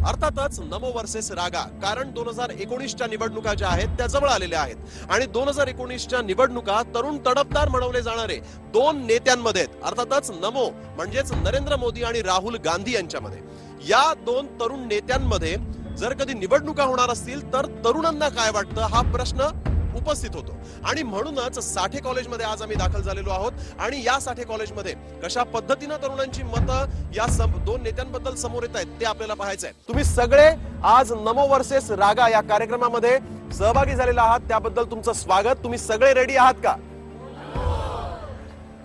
अर्थातच नमो वर्सेस रागा, कारण 2019च्या निवडणुका ज्या आहेत त्या जवळ आलेल्या आहेत आणि 2019च्या निवडणुका तरुण तडफदार म्हणवले जाणारे दोन नेत्यांमध्ये आहेत. अर्थातच नमो म्हणजेच नरेंद्र मोदी आणि राहुल गांधी यांच्यामध्ये. या दोन तरुण नेत्यांमध्ये जर कधी निवडणुका होणार असतील तर तरुणांना काय वाटतं हा प्रश्न उपस्थित होतो. आणि म्हणूनच साठे कॉलेजमध्ये आज आम्ही दाखल झालेलो आहोत आणि या साठे कॉलेजमध्ये कशा पद्धतीने तरुणांची मतं या दोन नेत्यांबद्दल समोर येत आहेत ते आपल्याला पाहायचंय. तुम्ही सगळे आज नमो वर्सेस रागा या कार्यक्रमामध्ये सहभागी झालेला आहात, त्याबद्दल तुमचं स्वागत. तुम्ही सगळे रेडी आहात का?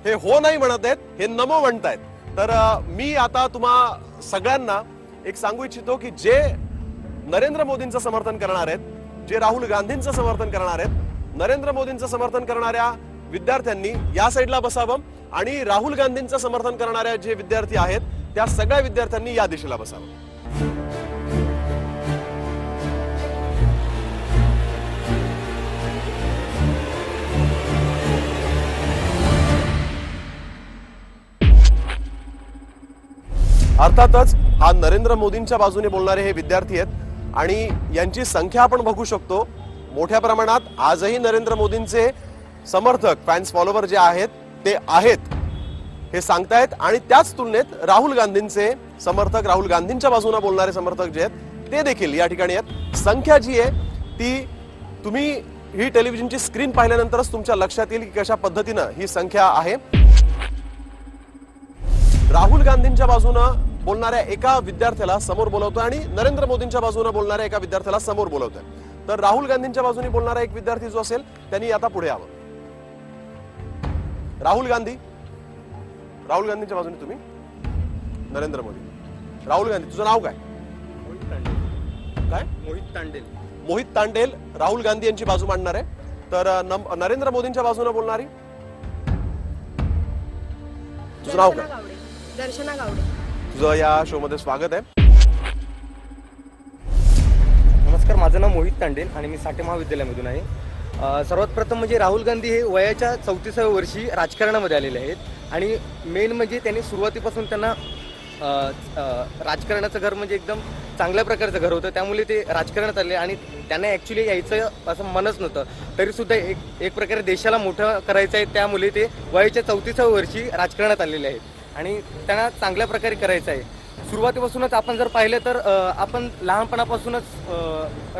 हे हो नाही म्हणत आहेत, हे नमो म्हणतायत. तर मी आता तुम्हा सगळ्यांना एक सांगू इच्छितो की जे नरेंद्र मोदींचं समर्थन करणार आहेत, जे राहुल गांधींचं समर्थन करणार आहेत, नरेंद्र मोदींचं समर्थन करणाऱ्या विद्यार्थ्यांनी या साईडला बसावं आणि राहुल गांधींचं समर्थन करणाऱ्या जे विद्यार्थी आहेत त्या सगळ्या विद्यार्थ्यांनी या दिशेला बसावं. अर्थातच हा नरेंद्र मोदींच्या बाजूने बोलणारे हे विद्यार्थी आहेत आणि यांची संख्या आपण बघू शकतो. मोठ्या प्रमाणात आजही नरेंद्र मोदींचे समर्थक, फॅन्स, फॉलोवर जे आहेत ते आहेत हे सांगतायत आणि त्याच तुलनेत राहुल गांधींचे समर्थक, राहुल गांधींच्या बाजूने बोलणारे समर्थक जे आहेत ते देखील या ठिकाणी आहेत. संख्या जी आहे ती तुम्ही ही टेलिव्हिजनची स्क्रीन पाहिल्यानंतरच तुमच्या लक्षात येईल की कशा पद्धतीनं ही संख्या आहे. राहुल गांधींच्या बाजूने बोलणाऱ्या एका विद्यार्थ्याला समोर बोलवतोय आणि नरेंद्र मोदींच्या बाजूने बोलणाऱ्या एका विद्यार्थ्याला समोर बोलवतोय. तर राहुल गांधींच्या बाजूने बोलणारा एक विद्यार्थी जो असेल त्यांनी आता पुढे यावं. राहुल गांधींच्या बाजूने तुम्ही. नरेंद्र मोदी. राहुल गांधी, तुझं नाव काय? काय? मोहित तांडेल राहुल गांधी यांची बाजू मांडणार आहे. तर नरेंद्र मोदींच्या बाजूने बोलणारी तुझं नाव काय? दर्शना गावडे. तुझं या शो मध्ये स्वागत आहे. नमस्कार, माझं नाव मोहित तांडेल आणि मी साठे महाविद्यालयामधून आहे. सर्वात प्रथम म्हणजे राहुल गांधी हे वयाच्या 34व्या वर्षी राजकारणामध्ये आलेले आहेत आणि मेन म्हणजे त्यांनी सुरुवातीपासून त्यांना राजकारणाचं घर म्हणजे एकदम चांगल्या प्रकारचं घर होतं, त्यामुळे ते राजकारणात आले आणि त्यांना ॲक्च्युली यायचं असं मनच नव्हतं. तरीसुद्धा एक प्रकारे देशाला मोठं करायचं आहे, त्यामुळे ते वयाच्या 34व्या वर्षी राजकारणात आलेले आहेत आणि त्यांना चांगल्या प्रकारे करायचं आहे. सुरुवातीपासूनच आपण जर पाहिलं तर आपण लहानपणापासूनच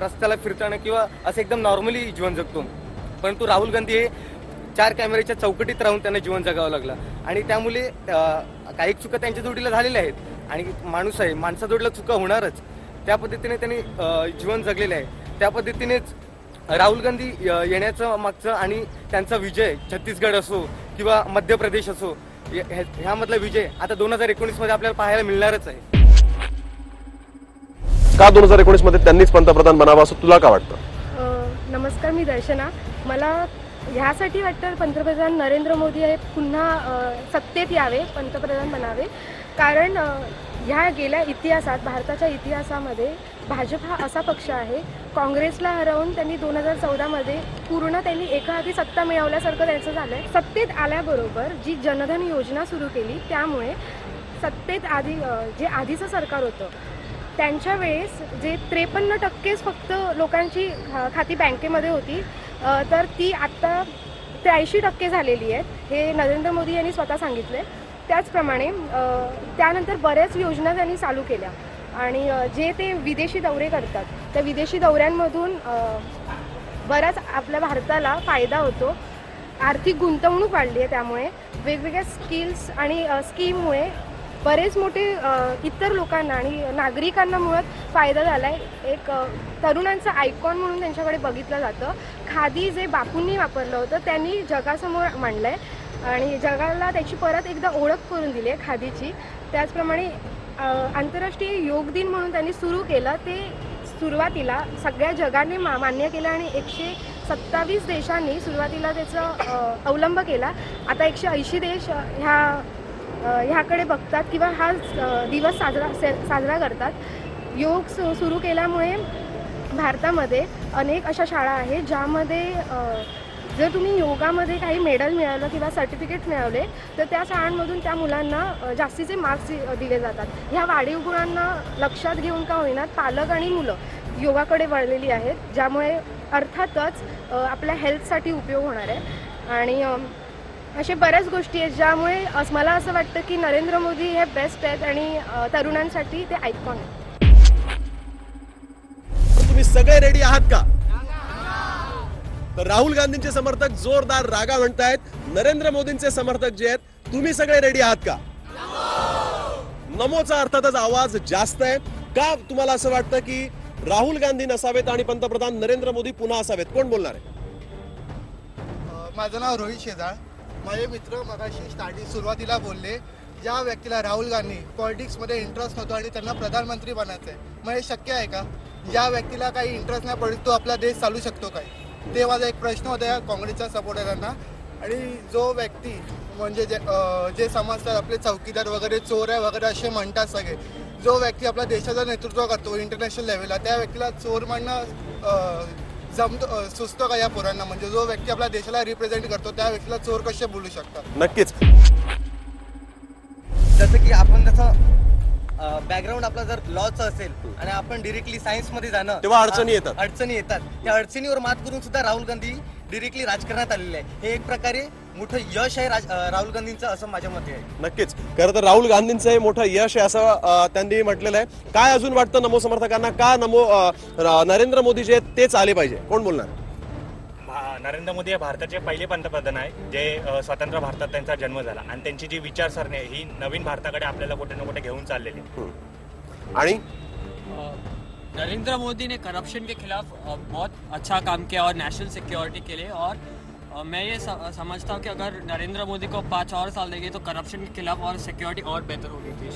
रस्त्याला फिरताना किंवा असं एकदम नॉर्मली जीवन जगतो, परंतु राहुल गांधी हे 4 कॅमेऱ्याच्या चौकटीत राहून त्यांना जीवन जगावं लागलं आणि त्यामुळे काही चुका त्यांच्या जोडीला झालेल्या आहेत आणि माणूस आहे, माणसा जोडीला चुका होणारच. त्या पद्धतीने त्यांनी जीवन जगलेलं आहे. त्या पद्धतीनेच राहुल गांधी येण्याचं मागचं आणि त्यांचा विजय छत्तीसगड असो किंवा मध्य प्रदेश असो, ह्यामधला विजय आता 2019 मध्ये आपल्याला पाहायला मिळणारच आहे. का 2019 मध्ये त्यांनीच पंतप्रधान बनावं असं तुला का वाटतं? नमस्कार, मी दर्शना. मला ह्यासाठी वाटतं पंतप्रधान नरेंद्र मोदी हे पुन्हा सत्तेत यावे, पंतप्रधान बनावे. कारण ह्या गेल्या इतिहासात, भारताच्या इतिहासामध्ये भाजप हा असा पक्ष आहे, काँग्रेसला हरवून त्यांनी 2014 मध्ये पूर्ण त्यांनी एकाहाती सत्ता मिळवल्यासारखं त्यांचं झालंय. सत्तेत आल्याबरोबर जी जनधन योजना सुरू केली, त्यामुळे सत्तेत आधी जे आधीचं सरकार होतं त्यांच्या वेळेस जे 53% फक्त लोकांची खाती बँकेमध्ये होती, तर ती आत्ता 83% झालेली आहेत. हे नरेंद्र मोदी यांनी स्वतः सांगितले. त्याचप्रमाणे त्यानंतर बऱ्याच योजना त्यांनी चालू केल्या आणि जे ते विदेशी दौरे करतात त्या विदेशी दौऱ्यांमधून बराच आपल्या भारताला फायदा होतो. आर्थिक गुंतवणूक वाढली आहे, त्यामुळे वेगवेगळ्या स्किल्स आणि स्कीममुळे बरेच मोठे इतर लोकांना आणि नागरिकांना मुळात फायदा झाला आहे. एक तरुणांचं आयकॉन म्हणून त्यांच्याकडे बघितलं जातं. खादी जे बापूंनी वापरलं होतं त्यांनी जगासमोर मांडलं आहे आणि जगाला त्याची परत एकदा ओळख करून दिली आहे खादीची. त्याचप्रमाणे आंतरराष्ट्रीय योग दिन म्हणून त्यांनी सुरू केलं. ते सुरुवातीला सगळ्या जगाने मान्य केलं आणि 127 देशांनी सुरुवातीला त्याचा अवलंब केला. आता 180 देश ह्याकडे बघतात किंवा हा दिवस साजरा करतात. योग सुरू केल्यामुळे भारतामध्ये अनेक अशा शाळा आहेत ज्यामध्ये जर तुम्ही योगामध्ये काही मेडल मिळवलं किंवा सर्टिफिकेट मिळवले तर त्या शाळांमधून त्या मुलांना जास्तीचे मार्क्स दिले जातात. ह्या वाढीव गुणांना लक्षात घेऊन का होईना पालक आणि मुलं योगाकडे वळलेली आहेत, ज्यामुळे अर्थातच आपल्या हेल्थसाठी उपयोग होणार आहे. आणि अशा बऱ्याच गोष्टी आहेत ज्यामुळे मला असं वाटतं की नरेंद्र मोदी हे बेस्ट आहेत आणि तरुणांसाठी ते आयकॉन आहेत. तुम्ही सगळे रेडी आहात का? तर राहुल गांधींचे समर्थक जोरदार रागा म्हणतायत. नरेंद्र मोदींचे समर्थक जे आहेत तुम्ही सगळे रेडी आहात का? नमोचा अर्थातच आवाज जास्त आहे. का तुम्हाला असं वाटतं की राहुल गांधी नसावेत आणि पंतप्रधान नरेंद्र मोदी पुन्हा असावेत? कोण बोलणार आहे? माझं नाव रोहित शेजाळ. माझे मित्र मगाशी सुरुवातीला बोलले ज्या व्यक्तीला राहुल गांधी पॉलिटिक्समध्ये इंटरेस्ट नव्हतो आणि त्यांना प्रधानमंत्री बनायचं आहे, मग हे शक्य आहे का? ज्या व्यक्तीला काही इंटरेस्ट नाही पडत तो आपला देश चालू शकतो काय? ते माझा एक प्रश्न होता या काँग्रेसच्या सपोर्टरांना. आणि जो व्यक्ती म्हणजे जे समजतात आपले चौकीदार वगैरे चोर आहे वगैरे असे म्हणतात सगळे, जो व्यक्ती आपल्या देशाचं नेतृत्व करतो इंटरनॅशनल लेवलला त्या व्यक्तीला चोर म्हणणं सुचतं का या पोरांना? म्हणजे जो व्यक्ती आपल्या देशाला रिप्रेझेंट करतो त्या व्यक्तीला चोर कसे बोलू शकतात? नक्कीच. जसं की आपण त्याचं बॅकग्राऊंड आपला जर लॉचं असेल आणि आपण डिरेक्टली सायन्समध्ये जाणं तेव्हा अडचणी येतात. त्या अडचणीवर मात करून सुद्धा राहुल गांधी डिरेक्टली राजकारणात आलेले आहे. हे एक प्रकारे मोठं यश आहे राहुल गांधींचं असं माझ्या मते आहे. नक्कीच. खरं तर राहुल गांधींचं हे मोठं यश आहे असं त्यांनी म्हटलेलं आहे. काय अजून वाटतं नमो समर्थकांना? का नरेंद्र मोदी जे आहेत तेच आले पाहिजे? कोण बोलणार? नरेंद्र मोदी हे भारताचे पहिले पंतप्रधान आहे जे स्वतंत्र भारतात त्यांचा जन्म झाला आणि त्यांची जी विचारसरणी आहे ही नवीन भारताकडे आपल्याला कुठे ना कुठे घेऊन चाललेली आहे. आणि नरेंद्र मोदी ने करप्शन के खिलाफ बहुत अच्छा काम किया और नेशनल सिक्योरिटी के लिए, और मैं ये समझता हूँ कि अगर नरेंद्र मोदी को 5 और साल देंगे तो करप्शन के खिलाफ और सिक्योरिटी और बेहतर होगी.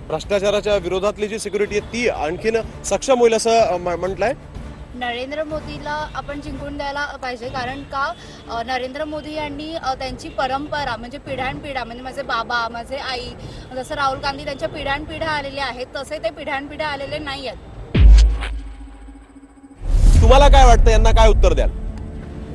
भ्रष्टाचाराच्या विरोधातली जी सिक्युरिटी आहे ती आणखीन सक्षम होईल असं म्हटलंय. नरेंद्र मोदीला आपण जिंकून द्यायला पाहिजे, कारण का नरेंद्र मोदी यांनी त्यांची परंपरा म्हणजे पिढ्यानपिढ्या म्हणजे माझे बाबा माझे आई जसं राहुल गांधी त्यांच्या पिढ्यानपिढ्या आलेले आहेत तसे ते पिढ्यानपिढ्या आलेले नाही आहेत. तुम्हाला काय वाटतं? यांना काय उत्तर द्याल?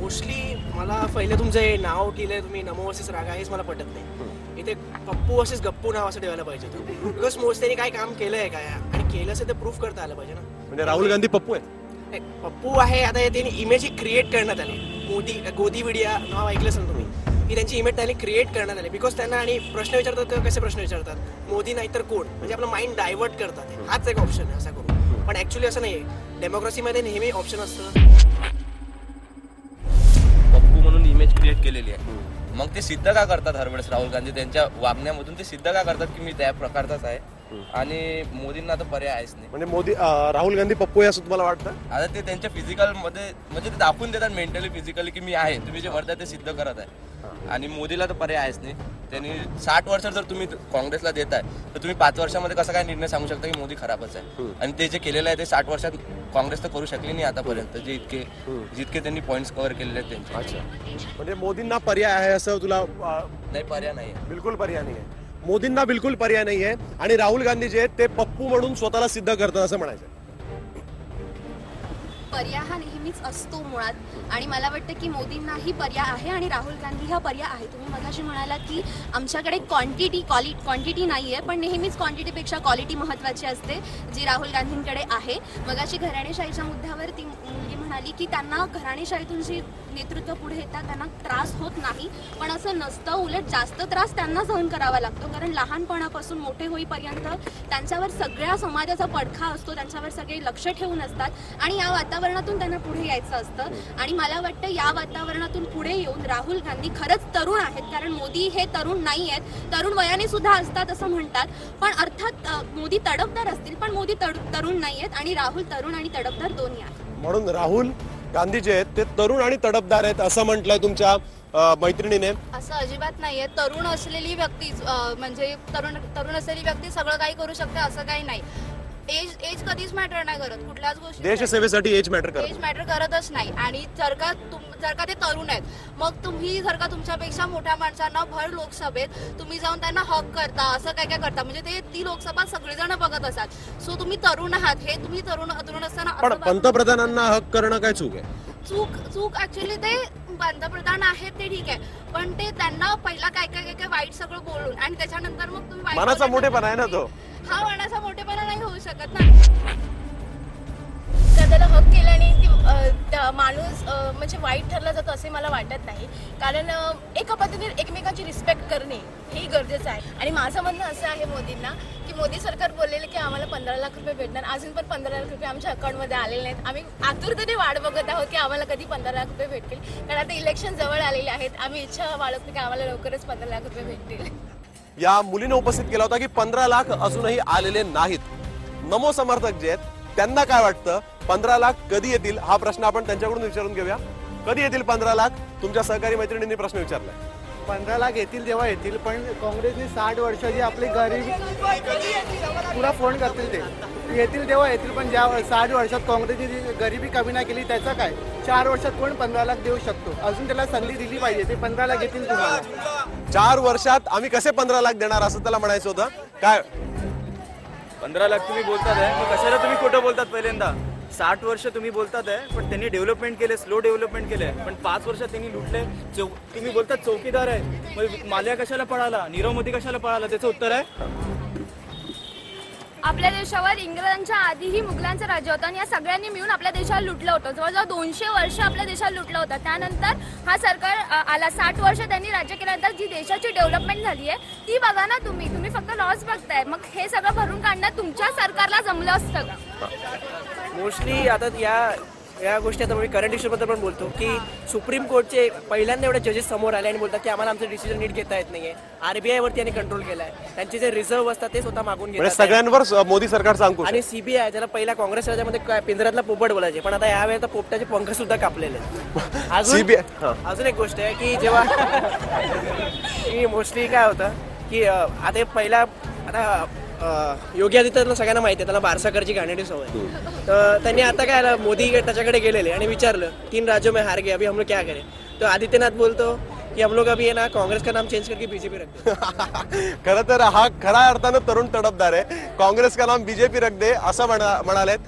मोस्टली मला पहिले तुमचं हे नाव केलंय तुम्ही नमो वर्सेस रागा हेच मला पटत नाही. इथे पप्पू वर्सेस गप्पू नाव असं ठेवायला पाहिजे होतं. बिकॉज मोस्ट त्यांनी काय काम केलंय काय आणि केलं असेल ते प्रूफ करता आलं पाहिजे ना. म्हणजे राहुल गांधी पप्पू आहे? पप्पू आहे. आता त्यांनी इमेज क्रिएट करण्यात आली. गोदी विडिया नाव ऐकलं असेल तुम्ही, की त्यांची इमेज त्यांनी क्रिएट करण्यात आली. बिकॉज त्यांना आणि प्रश्न विचारतात तर कसे प्रश्न विचारतात, मोदी नाही तर कोण, म्हणजे आपलं माइंड डायव्हर्ट करतात. हाच एक ऑप्शन आहे असा करून. पण ऍक्च्युली असं नाहीये. डेमोक्रेसीमध्ये नेहमी ऑप्शन असतं. पप्पू म्हणून इमेज क्रिएट केलेली आहे. मग ते सिद्ध का करतात हर वेळेस राहुल गांधी त्यांच्या वागण्यामधून? ते सिद्ध का करतात की मी त्या प्रकारचाच आहे आणि मोदींना तर पर्याय आहेच नाही. म्हणजे राहुल गांधी पप्पू आहे असं तुम्हाला वाटतं? आता ते त्यांच्या फिजिकल मध्ये म्हणजे ते दाखवून देतात मेंटली फिजिकली की मी आहे. तुम्ही जे म्हणता ते सिद्ध करत आहे. आणि मोदीला तर पर्याय आहेच नाही. त्यांनी 60 वर्ष जर तुम्ही काँग्रेसला देताय तर तुम्ही 5 वर्षामध्ये कसा काय निर्णय सांगू शकता की मोदी खराबच आहे? आणि ते जे केलेलं आहे ते 60 वर्षात काँग्रेस तर करू शकली नाही आतापर्यंत, जे जितके त्यांनी पॉईंट्स कव्हर केलेले आहेत त्यांचे. अच्छा. म्हणजे मोदींना पर्याय आहे असं तुला? नाही, पर्याय नाही. बिलकुल पर्याय नाही आहे. मोदींना बिलकुल पर्याय नाही आहे. आणि राहुल गांधी जे आहेत ते पप्पू म्हणून स्वतःला सिद्ध करतात असं म्हणायचं. पर्याय हा नेहमीच असतो मुळात, आणि मला वाटतं की मोदींनाही पर्याय आहे आणि राहुल गांधी हा पर्याय आहे. तुम्ही मगाशी म्हणालात की आमच्याकडे क्वांटिटी नाही आहे, पण नेहमीच क्वांटिटीपेक्षा क्वालिटी महत्त्वाची असते, जी राहुल गांधींकडे आहे. मगाशी घराणेशाहीच्या मुद्द्यावर ती मुलगी म्हणाली की त्यांना घराणेशाहीतून जी नेतृत्व पुढे येतात त्यांना त्रास होत नाही, पण असं नसतं. उलट जास्त त्रास त्यांना सहन करावा लागतो, कारण लहानपणापासून मोठे होईपर्यंत त्यांच्यावर सगळ्या समाजाचा पडखा असतो, त्यांच्यावर सगळे लक्ष ठेवून असतात आणि या वातावरणातून त्यांना पुढे यायचं असतं. आणि मला वाटतं या वातावरणातून पुढे येऊन राहुल गांधी खरंच तरुण आहेत, कारण मोदी हे तरुण नाही आहेत, तरुण वयाने सुद्धा असतात असं म्हणतात. पण अर्थात मोदी तडफदार असतील, पण मोदी तरुण नाही आहेत आणि राहुल तरुण आणि तडफदार दोन्ही आहेत. म्हणून राहुल गांधी जे आहेत ते तरुण आणि तडफदार आहेत असं म्हटलंय तुमच्या मैत्रिणीने. असं अजिबात नाहीये. तरुण असलेली व्यक्ती म्हणजे तरुण असलेली व्यक्ती सगळं काही करू शकते असं काही नाही. एज कधीच मॅटर नाही करत कुठल्याच गोष्टी. देशसेवेसाठी एज मॅटर करतच नाही. आणि जर का ते तरुण आहेत, मग तुम्ही जर का तुमच्यापेक्षा मोठ्या माणसांना भर लोकसभेत तुम्ही जाऊन त्यांना हक करता, असं काय काय करता, म्हणजे ती लोकसभा सगळेजण बघत असतात. सो तुम्ही तरुण आहात, हे तुम्ही तरुण असताना. पण पंतप्रधानांना हक करणं काय चूक आहे? चूक ऍक्च्युली ते पंतप्रधान आहेत ते ठीक आहे, पण ते त्यांना पहिला काय काय काय काय वाईट सगळं बोलून आणि त्याच्यानंतर मग तुम्ही वाईट मनाचा बोलण्याचं- मोठेपणा आहे ना तो. हा मनाचा मोठेपणा नाही होऊ शकत ना. त्याला हक केल्याने माणूस म्हणजे वाईट ठरला जातो असे मला वाटत नाही, कारण एका पद्धतीने एकमेकांची रिस्पेक्ट करणे हे गरजेचं आहे. आणि माझं म्हणणं असं आहे मोदींना की मोदी सरकार बोललेलं की आम्हाला 15 लाख रुपये भेटणार, अजून पण 15 लाख रुपये आमच्या अकाउंटमध्ये आलेले नाहीत. आम्ही आतुरतेने वाट बघत आहोत की आम्हाला कधी 15 लाख रुपये भेटतील, कारण आता इलेक्शन जवळ आलेले आहेत. आम्ही इच्छा बाळगतो की आम्हाला लवकरच 15 लाख रुपये भेटतील. या मुलीने उपस्थित केला होता की 15 लाख अजूनही आलेले नाहीत. नमो समर्थक जे आहेत त्यांना काय वाटतं, 15 लाख कधी येतील हा प्रश्न आपण त्यांच्याकडून विचारून घेऊया. कधी येतील 15 लाख? तुमच्या सहकारी मैत्रिणींनी प्रश्न विचारलाय. 15 लाख येतील तेव्हा येतील, पण काँग्रेसने 60 वर्ष जी आपली गरिबी पुरा फोन करतील ते येतील तेव्हा येतील, पण ज्या 60 वर्षात काँग्रेसने जी गरिबी कमी नाही केली त्याचं काय? 4 वर्षात कोण 15 लाख देऊ शकतो? अजून त्याला संधी दिली पाहिजे. ते 15 लाख येतील तुम्हाला. 4 वर्षात आम्ही कसे 15 लाख देणार असं त्याला म्हणायचं होतं. काय 15 लाख तुम्ही बोलतात आहे, मग कशाला तुम्ही खोटं बोलतात? पहिल्यांदा 60 वर्ष तुम्ही बोलतात आहे, पण त्यांनी डेव्हलपमेंट केले, स्लो डेव्हलपमेंट केले, पण 5 वर्षात त्यांनी लुटले. तुम्ही बोलतात चौकीदार आहे, मग माल्या कशाला पळाला, नीरव मोदी कशाला पळाला? त्याचं उत्तर आहे आपल्या देशावर इंग्रजांच्या आधीही मुघलांचं राज्य होतं आणि या सगळ्यांनी मिळून आपल्या देशाला लुटलं होतं. जवळजवळ 200 वर्ष आपल्या देशाला लुटलं होतं. त्यानंतर हा सरकार आला. 60 वर्ष त्यांनी राज्य केल्यानंतर जी देशाची डेव्हलपमेंट झाली आहे ती बघा ना तुम्ही फक्त लॉस बघताय. मग हे सगळं भरून काढणं तुमच्या सरकारला जमलं असतं का? मोस्टली आता या गोष्टी आता मी करंट इश्यूबद्दल पण बोलतो की सुप्रीम कोर्टचे पहिल्यांदा एवढे जजेस समोर आले आणि बोलतात की आम्हाला आमचं डिसिजन नीट घेता येत नाहीये. RBI वरती यांनी कंट्रोल केलाय. त्यांचे जे रिझर्व्ह असतात ते स्वतः मागून म्हणजे घेतात सगळ्यांवर मोदी सरकारचा अंकुश आहे. आणि CBI ज्याला पहिला काँग्रेस राज्यामध्ये पिंजऱ्यातला पोपट बोलायचे, पण आता यावेळी तर पोपटाचे पंख सुद्धा कापलेले आहेत. CBI हा. अजून एक गोष्ट आहे की जेव्हा की मोस्टली काय होतं की आता पहिला आता योगी आदित्यनाथला सगळ्यांना माहिती आहे, त्याला बारसाकरची घाणेरडी सवय. तर त्यांनी आता काय आलं, मोदी त्याच्याकडे गेलेले आणि विचारलं 3 राज्यों में हार गए, अभी हम लोग क्या करें? तो आदित्यनाथ बोलतो की हम लोग अभी है ना कांग्रेस का नाम चेंज करके बीजेपी रखते. खरं तर हा खऱ्या अर्थानं तरुण तडफदार आहे. काँग्रेस का नाम बीजेपी रख दे असं म्हणालेत.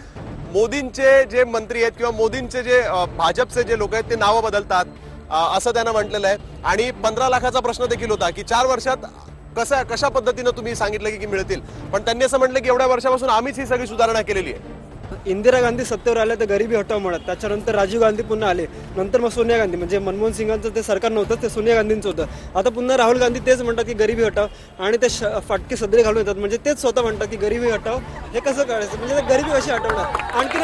मोदींचे जे मंत्री आहेत किंवा मोदींचे जे भाजपचे जे लोक आहेत ते नावं बदलतात असं त्यानं म्हटलेलं आहे. आणि 15 लाखाचा प्रश्न देखील होता की 4 वर्षात कशा पद्धतीनं तुम्ही सांगितलं की मिळतील, पण त्यांनी असं म्हटलं की एवढ्या वर्षापासून आम्हीच ही सगळी सुधारणा केलेली आहे. इंदिरा गांधी सत्तेवर आल्या तर गरिबी हटाव म्हणत, त्याच्यानंतर राजीव गांधी पुन्हा आले, नंतर मग सोनिया गांधी, म्हणजे मनमोहन सिंगांचं ते सरकार नव्हतं, ते सोनिया गांधींचं होतं. आता पुन्हा राहुल गांधी तेच म्हणतात की गरिबी हटाव आणि ते फाटके सदरे घालून येतात, म्हणजे तेच स्वतः म्हणतात की गरिबी हटाव. हे कसं करायचं, म्हणजे गरिबी कशी हटवणार? आणखीन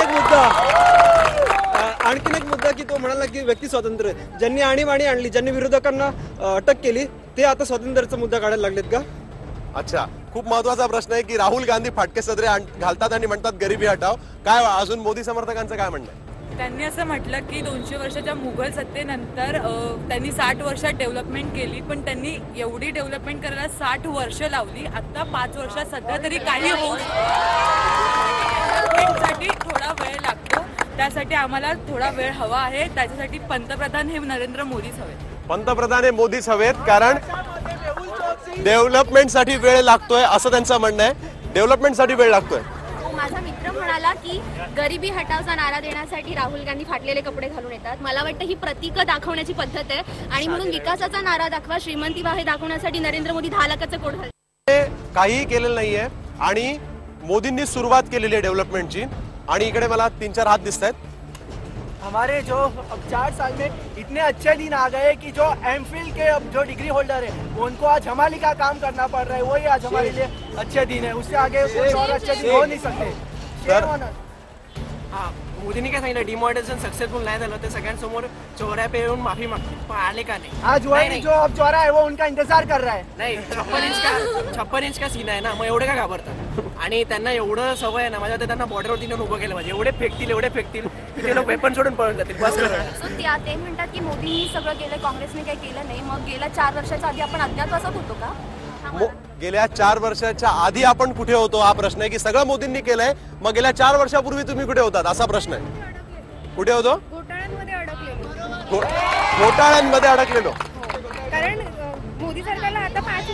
एक मुद्दा की तो म्हणाला की व्यक्ती स्वातंत्र्य, ज्यांनी आणीबाणी आणली, ज्यांनी विरोधकांना अटक केली, ते आता स्वातंत्र्याचा मुद्दा काढायला लागलेत का? अच्छा, खूप महत्वाचा प्रश्न आहे की राहुल गांधी फाटके सदरे घालतात आणि म्हणतात गरिबी हटाव. काय अजून मोदी समर्थकांचं काय म्हणणं आहे? त्यांनी असं म्हटलं की 200 वर्षाच्या मुघल सत्तेनंतर त्यांनी 60 वर्षात डेव्हलपमेंट केली, पण त्यांनी एवढी डेव्हलपमेंट करायला 60 वर्ष लावली. आता 5 वर्षात सध्या तरी काही होऊ साठी थोडा वेळ लागतो. त्यासाठी आम्हाला थोडा वेळ हवा आहे. त्याच्यासाठी पंतप्रधान हे नरेंद्र मोदीच हवेत. पंतप्रधान हे मोदीच हवेत, कारण डेव्हलपमेंटसाठी वेळ लागतोय असं त्यांचं म्हणणं आहे. डेव्हलपमेंटसाठी वेळ लागतोय. माझा मित्र म्हणाला की गरिबी हटावचा नारा देण्यासाठी राहुल गांधी फाटलेले कपडे घालून येतात. मला वाटतं ही प्रतीकं दाखवण्याची पद्धत आहे आणि म्हणून विकासाचा नारा दाखवा, श्रीमंती हे दाखवण्यासाठी नरेंद्र मोदी 10 लाखाचे कोट घालतात. काहीही केलेलं नाहीये आणि मोदींनी सुरुवात केलेली आहे डेव्हलपमेंटची. आणि इकडे मला 3-4 हात दिसत आहेत. हमारे जो अब 4 साल में इतने अच्छे दिन आ गए कि जो MPhil के अब जो डिग्री होल्डर है उनको आज हमाली का काम करना पड़ रहा है. वही आज हमारे लिए अच्छे दिन है. उससे आगे कुछ और अच्छे दिन हो नहीं सकते. हा, मोदींनी काय सांगितलं, डिमॉनिटायझेशन सक्सेसफुल नाही झालं ते सगळ्यांसमोर चोऱ्या पे येऊन माफी मागतील, पण आले का नाही? आज वही जो अब चौरा है वो उनका इंतजार कर रहा है. नाही, 56 इंच का सीन आहे ना, मग एवढे का घाबरतात? आणि त्यांना एवढं सवय आहे ना, माझ्या त्यांना बॉर्डरवरती नेऊन उभं केलं पाहिजे. एवढे फेकतील की ते लोक वेपन सोडून पळून जातील. बस ते म्हणतात की मोदींनी सगळं केलं, काँग्रेसने काही केलं नाही. मग गेल्या 4 वर्षाच्या आधी आपण अज्ञातवासात होतो का? गेल्या 4 वर्षाच्या आधी आपण कुठे होतो हा प्रश्न आहे की सगळं मोदींनी केलंय, मग गेल्या 4 वर्षापूर्वी तुम्ही कुठे होतात असा प्रश्न आहे. कुठे होतो? घोटाळ्यांमध्ये अडकलेलो. घोटाळ्यांमध्ये अडकलेलो. कारण मोदी सरकारला आता 5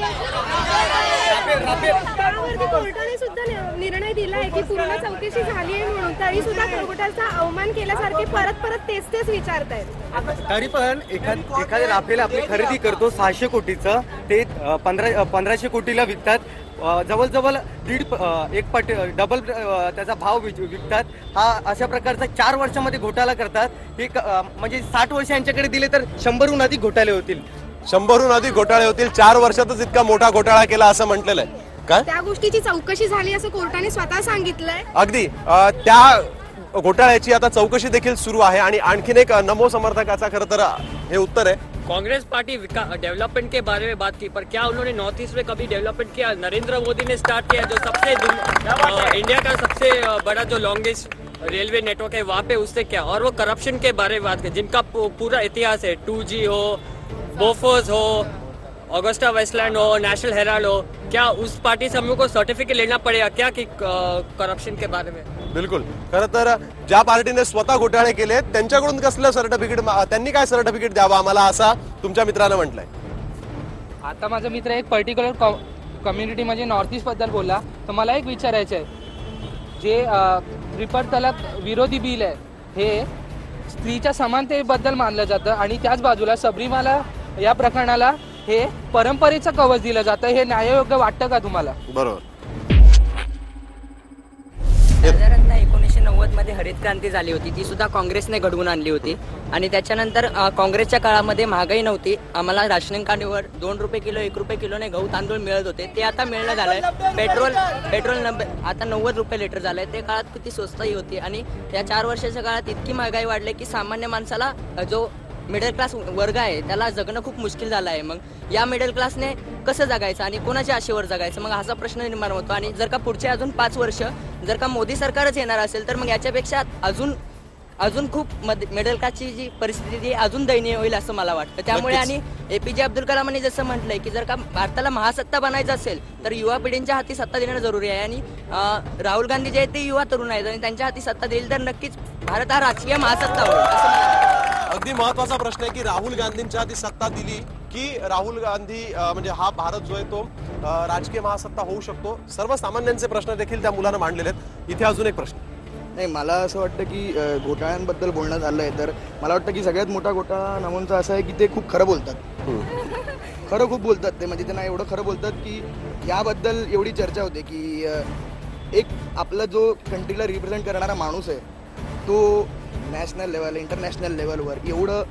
त्यावरती कोर्टाने सुद्धा निर्णय दिला आहे की पूर्ण चौकशी झाली आहे म्हणून, तरी सुद्धा कोर्टाचा अवमान केल्यासारखे परत परत तेच विचारतायत. तरी पण एखाद्या राफेल आपली खरेदी करतो 600 कोटीचं, ते 1500 कोटीला विकतात. जवळजवळ एक पट डबल त्याचा भाव विकतात. हा अशा प्रकारचा 4 वर्षामध्ये घोटाळा करतात. हे म्हणजे 60 वर्ष यांच्याकडे दिले तर 100हून अधिक घोटाळे होतील. 100हून अधिक घोटाळे होतील. 4 वर्षातच इतका मोठा घोटाळा केला असं म्हटलेलं आहे. काय त्या गोष्टीची चौकशी झाली असं कोर्टाने स्वतः सांगितलंय. अगदी त्या घोटाळ्याची आता चौकशी देखील सुरू आहे. आणि आणखीन एक नमो समर्थकाचा खरं तर हे उत्तर आहे. कांग्रेस पार्टी डेवलपमेंट के बारे में बात की, पर क्या उन्होंने नॉर्थ ईस्ट में कभी डेवलपमेंट किया? नरेंद्र मोदी ने स्टार्ट किया, जो सबसे इंडिया का सबसे बड़ा जो लॉन्गेस्ट रेलवे नेटवर्क है वहाँ पे, उससे क्या? और वो करप्शन के बारे में बात की, जिनका पूरा इतिहास है, 2G हो, बोफोर्स हो, ऑगस्टा वेस्टलैंड हो, नेशनल हेराल्ड हो. क्या उस पार्टी से हम लोग को सर्टिफिकेट लेना पड़ेगा क्या कि करप्शन के बारे में? बिलकुल. खरं तर ज्या पार्टीने स्वतः घोटाळे केले त्यांच्याकडून कसलं सर्टिफिकेट, त्यांनी काय सर्टिफिकेट द्यावं आम्हाला, असा तुमच्या मित्रानं म्हटलंय. आता माझा मित्र एक पर्टिक्युलर कम्युनिटी म्हणजे नॉर्थ ईस्ट बद्दल बोलला, तर मला एक विचारायचं आहे, जे ट्रिपल तलाक विरोधी बिल आहे हे स्त्रीच्या समानतेबद्दल मानलं जातं आणि त्याच बाजूला सबरीमाला या प्रकरणाला हे परंपरेचं कवच दिलं जातं. हे न्याययोग्य वाटतं का तुम्हाला? बरोबर. साधारणतः 1990 मध्ये हरित क्रांती झाली होती, ती सुद्धा काँग्रेसने घडवून आणली होती. आणि त्याच्यानंतर काँग्रेसच्या काळामध्ये महागाई नव्हती, आम्हाला राशनिंग कार्डवर 2 रुपये किलो 1 रुपये किलोने गहू तांदूळ मिळत होते, ते आता मिळणं झालंय. पेट्रोल आता 90 रुपये लिटर झालंय. ते काळात किती स्वस्तही होती. आणि या 4 वर्षाच्या काळात इतकी महागाई वाढली की सामान्य माणसाला, जो मिडल क्लास वर्ग आहे, त्याला जगणं खूप मुश्किल झालं आहे. मग या मिडल क्लासने कसं जगायचं आणि कोणाच्या आशेवर जगायचं, मग असा प्रश्न निर्माण होतो. आणि जर का पुढचे अजून 5 वर्ष जर का मोदी सरकारच येणार असेल तर मग याच्यापेक्षा अजून खूप मिडल क्लासची जी परिस्थिती अजून दयनीय होईल असं मला वाटतं. त्यामुळे आणि APJ अब्दुल कलामांनी जसं म्हटलंय की जर का भारताला महासत्ता बनायचं असेल तर युवा पिढींच्या हाती सत्ता देणं जरुरी आहे. आणि राहुल गांधी जे आहेत ते युवा तरुण आहेत आणि त्यांच्या हाती सत्ता देईल तर नक्कीच भारत हा राजकीय महासत्ता होईल असं मला वाटतं. अगदी महत्वाचा प्रश्न आहे की राहुल गांधींच्या हाती सत्ता दिली की राहुल गांधी म्हणजे हा भारत जो आहे तो राजकीय महासत्ता होऊ शकतो. सर्वसामान्यांचे प्रश्न देखील त्या मुलांना मांडलेले आहेत. इथे अजून एक प्रश्न नाही, मला असं वाटतं की घोटाळ्यांबद्दल बोलणं झालं आहे तर मला वाटतं की सगळ्यात मोठा घोटाळा नमोंचा असा आहे की ते खूप खरं बोलतात. खरं खूप बोलतात ते, म्हणजे त्यांना एवढं खरं बोलतात की याबद्दल एवढी चर्चा होते की एक आपला जो कंट्रीला रिप्रेझेंट करणारा माणूस आहे तो नॅशनल लेवल इंटरनॅशनल लेवलवर एवढं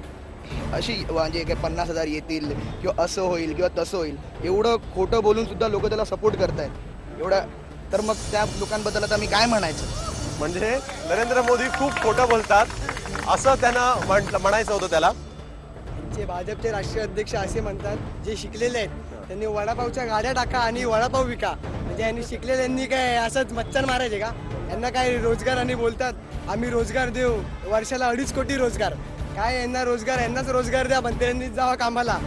अशी म्हणजे काय 50,000 येतील किंवा असं होईल किंवा तसं होईल एवढं खोटं बोलून सुद्धा लोक त्याला सपोर्ट करतायत एवढं, तर मग त्या लोकांबद्दल आता मी काय म्हणायचं. म्हणजे नरेंद्र मोदी खूप खोटं बोलतात असं त्यांना म्हणायचं होतं त्याला. जे भाजपचे राष्ट्रीय अध्यक्ष असे म्हणतात, जे शिकलेले आहेत त्यांनी वडापावच्या गाड्या टाका आणि वडापाव विका. म्हणजे यांनी शिकलेल्यांनी काय असंच मच्छर मारायचे का? यांना काय रोजगार आणि बोलतात आम्ही रोजगार देऊ, वर्षाला 2.5 कोटी रोजगार. काय यांना रोजगार, यांनाच रोजगार द्या, पण त्यांनी जावा कामाला.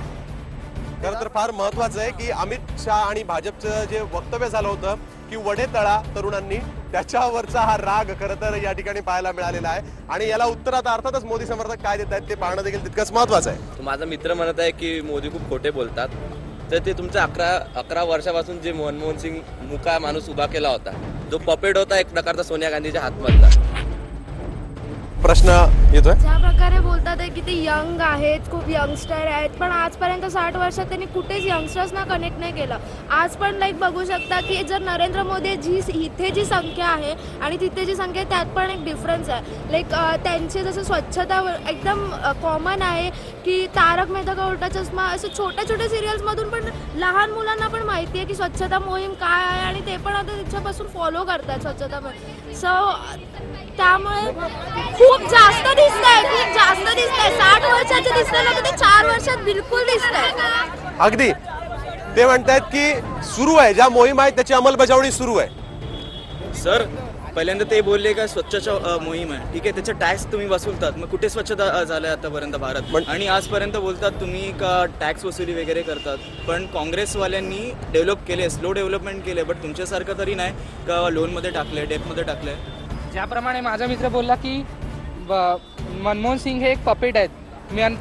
खरं तर फार महत्वाचं आहे की अमित शहा आणि भाजपचं जे वक्तव्य झालं होतं की वडे तळा तरुणांनी, त्याच्यावरचा हा राग खरं तर या ठिकाणी पाहायला मिळालेला आहे. आणि याला उत्तर आता अर्थातच मोदी समर्थक काय देत आहेत ते पाहणं देखील तितकंच महत्वाचं आहे. माझा मित्र म्हणत आहे की मोदी खूप खोटे बोलतात, तर ते तुमच्या 11 वर्षापासून जे मनमोहन सिंग मुका माणूस उभा केला होता, जो पपेट होता एक प्रकारचा सोनिया गांधीच्या हातमधला. प्रश्न येतोय ज्या प्रकारे बोलतात आहे की ते यंग आहेत, खूप यंगस्टर आहेत, पण आजपर्यंत 60 वर्षात त्यांनी कुठेच यंगस्टर्सना कनेक्ट नाही केलं. आज पण बघू शकता की जर नरेंद्र मोदी इथे जी संख्या आहे आणि तिथे जी संख्या आहे त्यात पण एक डिफरन्स आहे. त्यांचे जसं स्वच्छता एकदम कॉमन आहे की तारक मेहता का उलटा चष्मा, असं छोट्या छोट्या सिरियल्समधून पण लहान मुलांना पण माहिती आहे की स्वच्छता मोहीम काय आहे आणि ते पण आता तिच्यापासून फॉलो करतात स्वच्छता मोहीम. सो त्यामुळे खूप जास्त दिसतंय, खूप जास्त दिसतंय. 60 वर्षाचे दिसतंय ना, ते 4 वर्षात बिलकुल दिसतंय. अगदी ते म्हणतात की सुरू आहे, ज्या मोहीम आहे त्याची अंमलबजावणी सुरू आहे. सर पहिल्यांदा ते बोलले का स्वच्छता मोहीम आहे, ठीक आहे, त्याचे टॅक्स तुम्ही वसूलतात, मग कुठे स्वच्छता झाल्या आतापर्यंत भारत? आणि आजपर्यंत बोलतात तुम्ही का टॅक्स वसुली वगैरे करतात, पण काँग्रेसवाल्यांनी डेव्हलप केले, स्लो डेव्हलपमेंट केले, बट तुमच्यासारखं तरी नाही का लोनमध्ये टाकले, डेपमध्ये टाकले. ज्याप्रमाणे माझा मित्र बोलला की मनमोहन सिंग हे एक पपेट आहेत,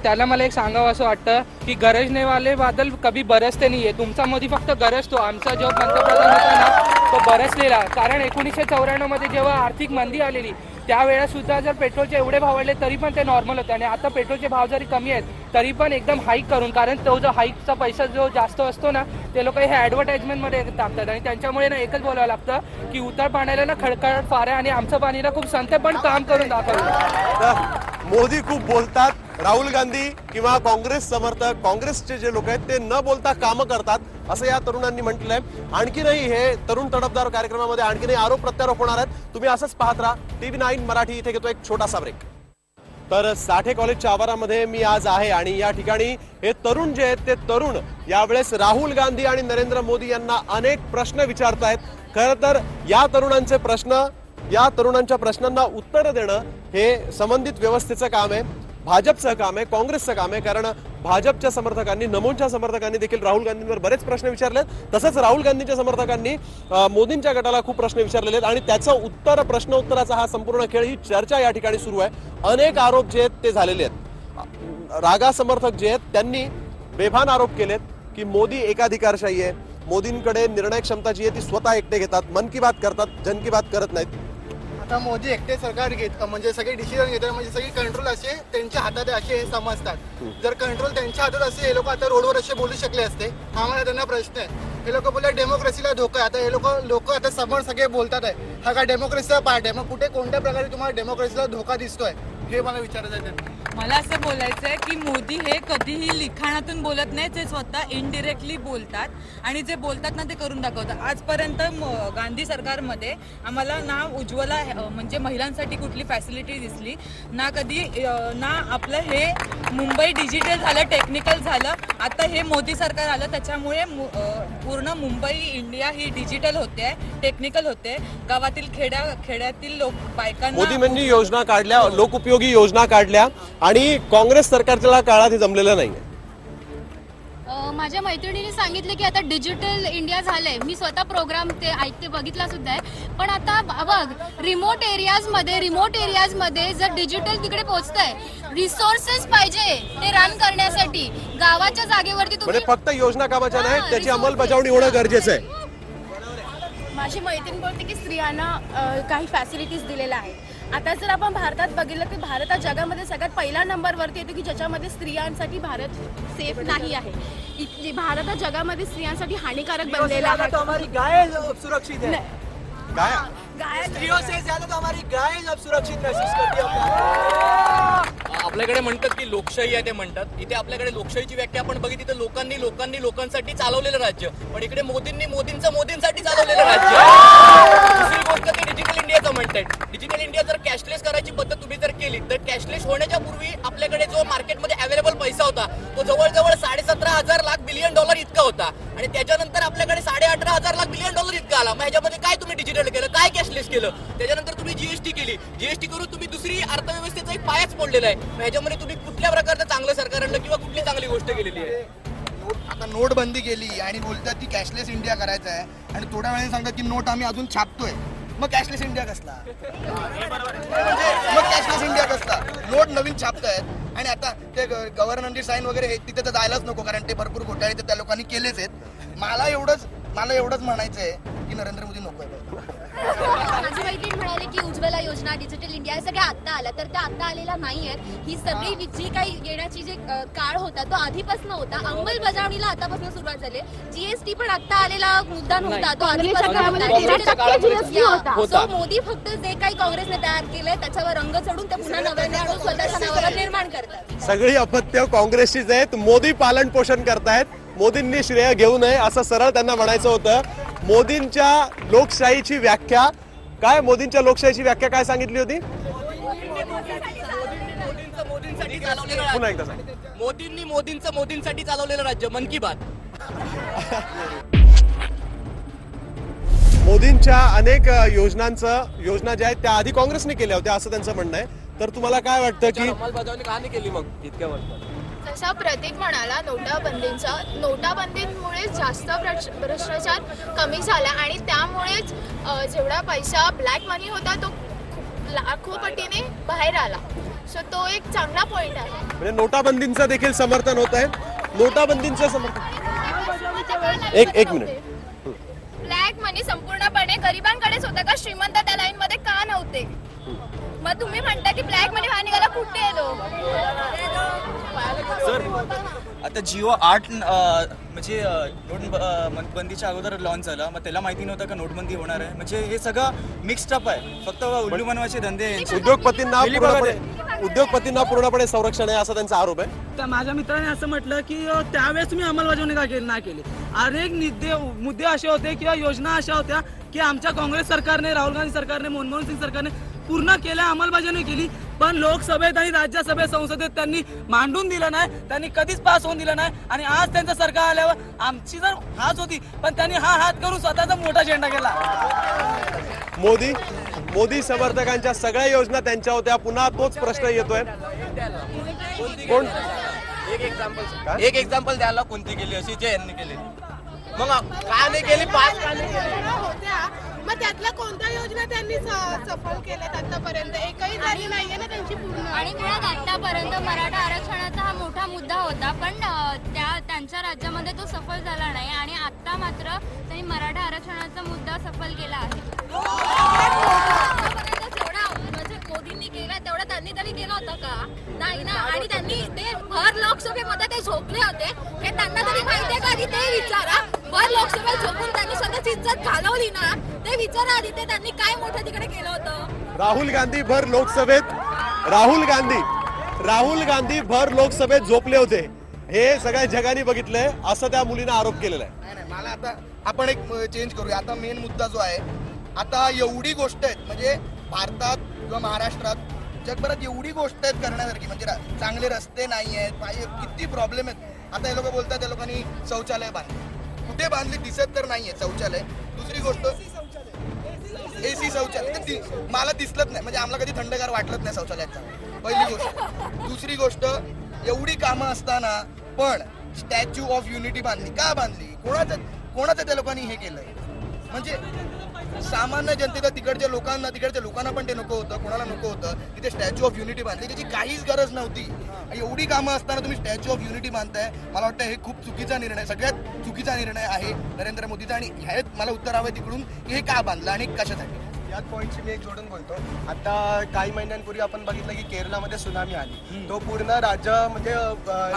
त्याला मला एक सांगावं असं वाटतं की गरजने वाले बादल कभी बरसते नाही आहे. तुमचा मोदी फक्त गरजतो. आमचा जो पंतप्रधान होता ना तो बरसलेला. कारण 1994 जेव्हा आर्थिक मंदी आलेली त्यावेळेस सुद्धा जर पेट्रोलचे एवढे भाव वाढले तरी पण ते नॉर्मल होते. आणि आता पेट्रोलचे भाव जरी कमी आहेत तरी पण एकदम हाईक करून, कारण तो जो हाईकचा पैसा जो जास्त असतो ना ते लोक हे ॲडव्हर्टाइजमेंटमध्ये टाकतात. आणि त्यांच्यामुळे ना एकच बोलावं लागतं की उतर पाण्याला ना खडखड फार आहे आणि आमचं पाणी ना खूप संते पण काम करून दाखवलं. मोदी खूप बोलतात, राहुल गांधी किंवा काँग्रेस समर्थक, काँग्रेसचे जे लोक आहेत ते न बोलता कामं करतात असं या तरुणांनी म्हटलंय. आणखीनही हे तरुण तडफदार कार्यक्रमामध्ये आणखीनही आरोप प्रत्यारोप होणार आहेत. तुम्ही असंच पाहत राहा. TV9 मराठी. इथे घेतो एक छोटासा ब्रेक. तर साठे कॉलेजच्या आवारामध्ये मी आज आहे आणि या ठिकाणी हे तरुण जे आहेत ते तरुण यावेळेस राहुल गांधी आणि नरेंद्र मोदी यांना अनेक प्रश्न विचारतायत. खरं तर या तरुणांच्या प्रश्नांना उत्तर देणं हे संबंधित व्यवस्थेचं काम आहे, भाजपचं काम आहे, काँग्रेसचं काम आहे. कारण भाजपच्या समर्थकांनी, नमोच्या समर्थकांनी देखील राहुल गांधींवर बरेच प्रश्न विचारलेत. तसंच राहुल गांधींच्या समर्थकांनी मोदींच्या गटाला खूप प्रश्न विचारलेले आहेत आणि त्याचं प्रश्न उत्तराचा हा संपूर्ण खेळ, ही चर्चा या ठिकाणी सुरू आहे. अनेक आरोप जे आहेत ते झालेले आहेत. रागा समर्थक जे आहेत त्यांनी बेभान आरोप केलेत की मोदी एकाधिकारशाही आहे, मोदींकडे निर्णय क्षमता जी आहे ती स्वतः एकटे घेतात, मन की बात करतात, जन की बात करत नाहीत. आता मोदी एकटे सरकार घेत म्हणजे सगळे डिसिजन घेतात, म्हणजे सगळी कंट्रोल असे त्यांच्या हातात आहे असे हे समजतात. जर कंट्रोल त्यांच्या हातात असते हे लोक आता रोडवर असे बोलू शकले असते. आम्हाला त्यांना प्रश्न आहे. हे लोक बोलले डेमोक्रेसीला धोका आहे. आता हे लोक आता समोर सगळे बोलतात आहे हा का डेमोक्रेसीचा पार्ट आहे. मग कुठे कोणत्या प्रकारे तुम्हाला डेमोक्रेसीला धोका दिसतोय हे मला विचारायचं आहे. मला असं बोलायचं आहे की मोदी हे कधीही लिखाणातून बोलत नाही, ते स्वतः इनडिरेक्टली बोलतात आणि जे बोलतात ना ते करून दाखवतात. आजपर्यंत गांधी सरकारमध्ये आम्हाला ना उज्ज्वला म्हणजे महिलांसाठी कुठली फॅसिलिटी दिसली ना, कधी ना आपलं हे मुंबई डिजिटल झालं, टेक्निकल झालं. आता हे मोदी सरकार आलं त्याच्यामुळे पूर्ण मुंबई इंडिया ही डिजिटल होते, टेक्निकल होते. गावातील खेड्यातील बायकांना मोदींनी योजना काढल्या, लोकउपयोगी योजना काढल्या आणि काँग्रेस सरकारच्या काळात हे जमलेलं नाहीये. माझ्या मैत्रिणीने सांगितलं की आता डिजिटल इंडिया झालंय. मी स्वतः प्रोग्राम ते ऐकते, बघितला सुद्धा आहे. पण आता बघ रिमोट एरियाजमध्ये जर डिजिटल तिकडे पोहोचतंय, रिसोर्सेस पाहिजे ते रन करण्यासाठी. गावाच्या जागेवरती तुम्ही फक्त योजना कामाच्या नाही, त्याची अंमलबजावणी होणं गरजेचं आहे. माझी मैत्रीण बोलते की स्त्रियांना काही फॅसिलिटीज दिलेल्या आहेत. आता जर आपण भारतात बघितलं की भारत जगामध्ये सगळ्यात पहिल्या नंबरवरती येतो की ज्याच्यामध्ये स्त्रियांसाठी भारत सेफ नाही आहे. भारत जगामध्ये स्त्रियांसाठी हानिकारक बनलेला आहे. हमारी गाय सुरक्षित है. गाय स्त्रियों से ज्यादा तो हमारी गाय अब सुरक्षित महसूस करती है. आपल्याकडे म्हणतात की लोकशाही आहे, ते म्हणतात इथे आपल्याकडे लोकशाहीची व्याख्या आपण बघितली तर लोकांसाठी चालवलेलं राज्य, पण इकडे मोदींसाठी चालवलेलं राज्य. दुसरी गोष्ट ते डिजिटल इंडियाचं म्हणतात. डिजिटल इंडिया जर कॅशलेस करायची पद्धत तुम्ही जर केली तर कॅशलेस होण्याच्या पूर्वी आपल्याकडे जो मार्केटमध्ये अवेलेबल पैसा होता तो जवळजवळ 17,500 लाख बिलियन डॉलर इतका होता आणि त्याच्यानंतर आपल्याकडे 18,500 लाख बिलियन डॉलर इतका आला. मग ह्याच्यामध्ये काय तुम्ही डिजिटल केलं, काय कॅशलेस केलं? त्याच्यानंतर तुम्ही जीएसटी केली. जीएसटी करून तुम्ही दुसरी अर्थव्यवस्थेचा एक पायाच पडलेला आहे. ह्याच्यामध्ये तुम्ही कुठल्या प्रकारचं चांगलं सरकार आणलं किंवा कुठली चांगली गोष्ट केलेली आहे? आता नोटबंदी केली आणि बोलतात की कॅशलेस इंडिया करायचं आहे आणि थोड्या वेळाने सांगतात की नोट आम्ही अजून छापतोय. मग कॅशलेस इंडिया कसला? नोट नवीन छापतायत आणि आता ते गव्हर्नरची साईन वगैरे तिथे तर जायलाच नको, कारण ते भरपूर घोटाळे तर त्या लोकांनी केलेच आहेत. मला एवढंच म्हणायचं आहे की नरेंद्र मोदी नको आहे. माझी मैत्रीण म्हणाली की उज्ज्वला योजना, डिजिटल इंडिया हे सगळ्या आत्ता आल्या, तर त्या आत्ता आलेल्या नाही आहेत. ही सगळी जी काही येण्याची जे काळ होता तो आधीपासून होता. अंमलबजावणीला आतापासून सुरुवात झाली. जीएसटी पण आत्ता आलेला मुद्दा नव्हता, तो आधीपासून होता. मोदी फक्त जे काही काँग्रेसने तयार केलंय त्याच्यावर रंग चढून ते पुन्हा नव्याने आणून स्वतःच्या नावावर निर्माण करतात. सगळी अपत्य काँग्रेसचीच आहेत. मोदी पालन पोषण करतायत. मोदींनी श्रेय घेऊ नये असं सरळ त्यांना म्हणायचं होतं. मोदींच्या लोकशाहीची व्याख्या काय? मोदींच्या लोकशाहीची व्याख्या काय सांगितली होती? पुन्हा एकदा सांग. मोदींसाठी चालवलेलं राज्य, मन की बात. मोदींच्या अनेक योजना ज्या आहेत त्या आधी काँग्रेसने केल्या होत्या असं त्यांचं म्हणणं आहे. तर तुम्हाला काय वाटतं की अंमलबजावणी का नाही केली मग इतक्या वर्षात? जसा प्रतीक म्हणाला नोटाबंदीमुळे जास्त भ्रष्टाचार कमी झाला आणि त्यामुळेच जेवढा पैसा ब्लॅक मनी होता तो लाखो पटीने बाहेर आला. सो तो एक चांगला पॉइंट आहे. म्हणजे नोटाबंदीचं देखील समर्थन होत आहे. नोटाबंदीचं समर्थन एक मिनिट. ब्लॅक मनी संपूर्णपणे गरिबांकडेच होता का? श्रीमंत त्या लाईन मध्ये का नव्हते? मग तुम्ही म्हणता की ब्लॅक मनी बाहेर निघाला, कुठे आहे तो? सर आता जिओ 8 म्हणजे नोटबंदीच्या अगोदर लॉन्च झाला, मग त्याला माहिती नव्हतं का नोटबंदी होणार आहे. म्हणजे हे सगळं मिक्स्ड अप आहे, फक्त उल्लू बनवायचे धंदे. उद्योगपतींना पूर्णपणे संरक्षण आहे असा त्यांचा आरोप आहे. तर माझ्या मित्राने असं म्हटलं की त्यावेळेस तुम्ही अंमलबजावणी नाही केली. अनेक मुद्दे असे होते किंवा योजना अशा होत्या की आमच्या काँग्रेस सरकारने, राहुल गांधी सरकारने, मनमोहन सिंग सरकारने पूर्ण केल्या, अंमलबजावणी केली, पण लोकसभेत आणि राज्यसभेत, संसदेत त्यांनी मांडून दिलं नाही, त्यांनी कधीच पास होऊन दिलं नाही. आणि आज त्यांचं सरकार आल्यावर आमची जर हात होती, पण त्यांनी हा हात करून स्वतःचा मोठा झेंडा केला. मोदी समर्थकांच्या सगळ्या योजना त्यांच्या होत्या. पुन्हा तोच प्रश्न येतोय. कोण एक एक्झाम्पल द्यायला कोणती केली अशी जे यांनी केली? मग का नाही केली? पास का नाही होत्या, मग त्यातल्या कोणत्या योजना त्यांनी सफल केल्यात आतापर्यंत? एकही झाली नाहीये ना त्यांची पूर्ण. आणि मुळात आतापर्यंत मराठा आरक्षणाचा हा मोठा मुद्दा होता, पण त्यांच्या राज्यामध्ये तो सफल झाला नाही. आणि आता मात्र त्यांनी मराठा आरक्षणाचा मुद्दा सफल केला आहे. जेवढा म्हणजे मोदींनी केला तेवढा त्यांनी तरी केला होता का? नाही ना. आणि त्यांनी ते भर लोकसभेमध्ये ते झोपले होते, हे त्यांना तरी माहितीये का? आधी ते विचारा. भर लोकसभेत झोपून त्यांनी स्वतःची इज्जत घालवली ना, ते विचारा आधी ते त्यांनी काय मोठं तिकडे केलं होतं. राहुल गांधी भर लोकसभेत झोपले होते, हे सगळ्या जगाने बघितलंय असं त्या मुलीने आरोप केलेला आहे. नाही, मला आता आपण एक चेंज करूया. आता मेन मुद्दा जो आहे, आता एवढी गोष्ट आहेत म्हणजे भारतात किंवा महाराष्ट्रात, जगभरात एवढी गोष्ट आहेत करण्यासारखी. म्हणजे चांगले रस्ते नाही आहेत, किती प्रॉब्लेम आहेत. आता हे लोक बोलतात त्या लोकांनी शौचालय बांधले, कुठे बांधली दिसत तर नाहीये शौचालय. दुसरी गोष्ट एसी शौचालय मला दिसलंच नाही, म्हणजे आम्हाला कधी थंडगार वाटलंच नाही शौचालयाचा, पहिली गोष्ट. दुसरी गोष्ट, एवढी कामं असताना पण स्टॅच्यू ऑफ युनिटी बांधली, का बांधली? कोणाचं त्या लोकांनी हे केलंय? म्हणजे सामान्य जनतेला, तिकडच्या लोकांना पण ते नको होतं, कोणाला नको होतं की ते स्टॅच्यू ऑफ युनिटी बांधली, त्याची काहीच गरज नव्हती. एवढी कामं असताना तुम्ही स्टॅच्यू ऑफ युनिटी बांधताय, मला वाटतं हे खूप चुकीचा निर्णय, सगळ्यात चुकीचा निर्णय आहे नरेंद्र मोदीचा. आणि ह्यात मला उत्तर हवं तिकडून की हे का बांधलं आणि कशासाठी. याच पॉईंटशी मी एक जोडून बोलतो. आता काही महिन्यांपूर्वी आपण बघितलं की केरळमध्ये सुनामी आली, तो पूर्ण राज्य म्हणजे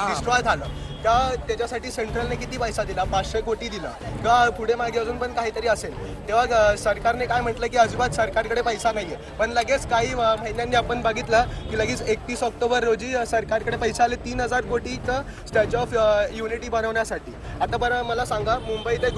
डिस्ट्रॉय झालं. त्याच्यासाठी सेंट्रलने किती पैसा दिला? 500 कोटी दिला, किंवा पुढे मागे अजून पण काहीतरी असेल. तेव्हा सरकारने काय म्हटलं की अजिबात सरकारकडे पैसा नाहीये, पण लगेच काही महिन्यांनी आपण बघितलं की लगेच 31 ऑक्टोबर रोजी सरकारकडे पैसे आले 3000 कोटीचं स्टॅच्यू ऑफ युनिटी बनवण्यासाठी. आता बरं मला सांगा, मुंबई ते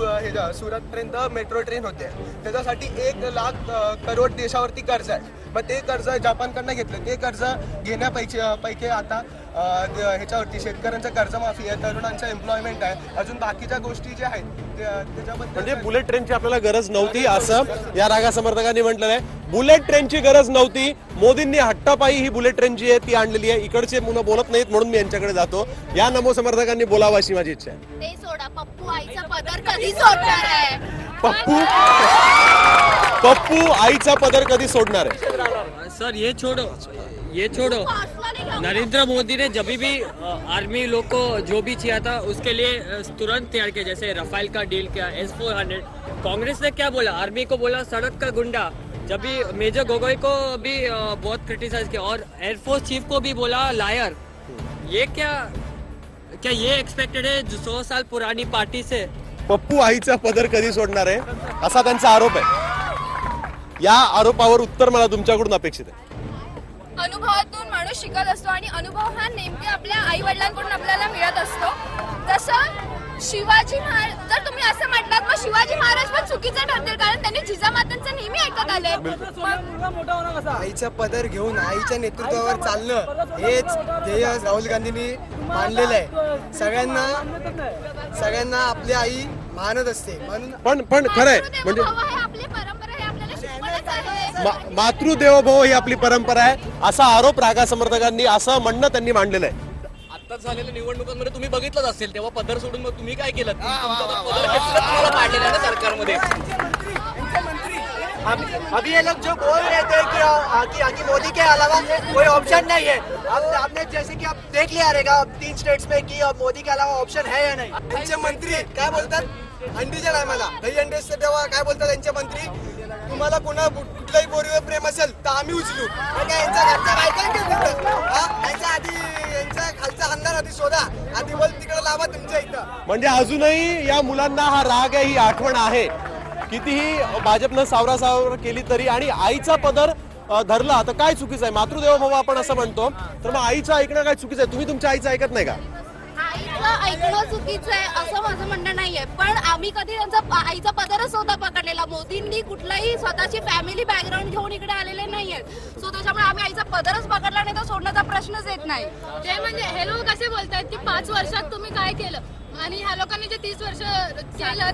सुरतपर्यंत मेट्रो ट्रेन होते, त्याच्यासाठी 1 लाख करोड देशावरती कर्ज आहे. मग ते कर्ज जपानकडनं घेतलं, ते कर्ज घेण्यापैकी आता ह्याच्यावरती शेतकऱ्यांचं कर्जमाफी आहे, तरुणांचं एम्प्लॉयमेंट आहे, अजून बाकीच्या गोष्टी ज्या आहेत त्याच्याबद्दल. म्हणजे बुलेट ट्रेनची आपल्याला गरज नव्हती असं या रागा समर्थकांनी म्हटलेलं आहे. बुलेट ट्रेनची गरज नव्हती, मोदींनी हट्टापायी ही बुलेट ट्रेन जी आहे ती आणलेली आहे. इकडचे मुलं बोलत नाहीत म्हणून मी यांच्याकडे जातो. या नमो समर्थकांनी बोलावं अशी माझी इच्छा आहे. ते सोडा, पप्पू आईचा पदर कधी सोडणार आहे? पप्पू आईचा पदर कधी सोडणार आहे? सर ये छोड़ो नरेंद्र मोदी ने जब भी आर्मी लोग को जो भी किया था उसके लिए तुरंत तैयार किया, जैसे रफाल का डील किया, S-400. कांग्रेस ने क्या बोला? आर्मी को बोला सड़क का गुंडा. जब भी मेजर गोगोई को भी बहुत क्रिटिसाइज किया, और एयरफोर्स चीफ को भी बोला लायर. ये क्या ये एक्सपेक्टेड है 100 साल पुरानी पार्टी से? पप्पू आईचा पदर कधी सोडणार आहे असा त्यांचा आरोप आहे. या आरोपावर उत्तर मला तुमच्याकडून अपेक्षित आहे. अनुभवातून माणूस शिकत असतो, आणि अनुभव हा नेमके आपल्या आई वडिलांकडून आपल्याला मिळत असतो. जसं शिवाजी महाराज, जर तुम्ही असं म्हटलात मग शिवाजी महाराज पण चुकीचे ठरतील, कारण त्यांनी जिजामातांचं नेहमी ऐकत आले. आईचा पदर घेऊन आईच्या नेतृत्वावर चालणं हेच ध्येय राहुल गांधींनी मानलेलं आहे. सगळ्यांना आपली आई मानत असते म्हणून. पण खरंय म्हणजे मातृदेवोभव ही आपली परंपरा आहे असा आरोप रागा समर्थकांनी, असं म्हणणं त्यांनी मांडलेलं आहे. आता झालेल्या निवडणुकांमध्ये तुम्ही बघितलंच असेल, तेव्हा पदर सोडून मग तुम्ही काय केलं? पदर तुम्हाला पाडलेलं आहे ना सरकारमध्ये. अभी ये लोग जो बोल रहे थे कि कि मोदी के अलावा कोई ऑप्शन नहीं है। अब आपने जैसे कि आप देख लिया रहेगा 3 स्टेट्स में कि अब मोदी के अलावा ऑप्शन है या नाही। त्यांचे मंत्री काय बोलतात अंडीच्या टायमाला दही अंडे असते तेव्हा काय बोलतात त्यांचे मंत्री, तुम्हाला कोणा कुठल्याही पोरीवर प्रेम असेल तर आम्ही उचलू, पण काय यांच्या घरच्या बायकांना यांच्या आधी यांच्या खालचा खानदार आधी शोधा, आधी बोल तिकडे लावा तुमच्या इथं. म्हणजे अजूनही या मुलांना हा राग आहे, ही आठवण आहे. कितीही भाजपनं सावरासावर केली तरी आणि आईचा पदर धरला तर काय चुकीचं आहे? मातृदेवो भव आपण असं म्हणतो, तर मग आईचं ऐकणं काय चुकीचं आहे? तुम्ही तुमच्या आईचं ऐकत नाही का? आईचं ऐकणं चुकीचं आहे असं माझं म्हणणं नाहीये, पण आम्ही कधी त्यांचा आईचा पदरच होता पकडलेला. मोदींनी कुठलाही स्वतःची फॅमिली बॅकग्राऊंड घेऊन इकडे आलेले नाहीयेत. सो त्याच्यामुळे आम्ही आईचा पदरच पकडला नाही तर सोडण्याचा प्रश्नच येत नाही. ते म्हणजे हे लोक असे बोलतात की 5 वर्षात तुम्ही काय केलं, आणि ह्या लोकांनी जे 30 वर्ष केलं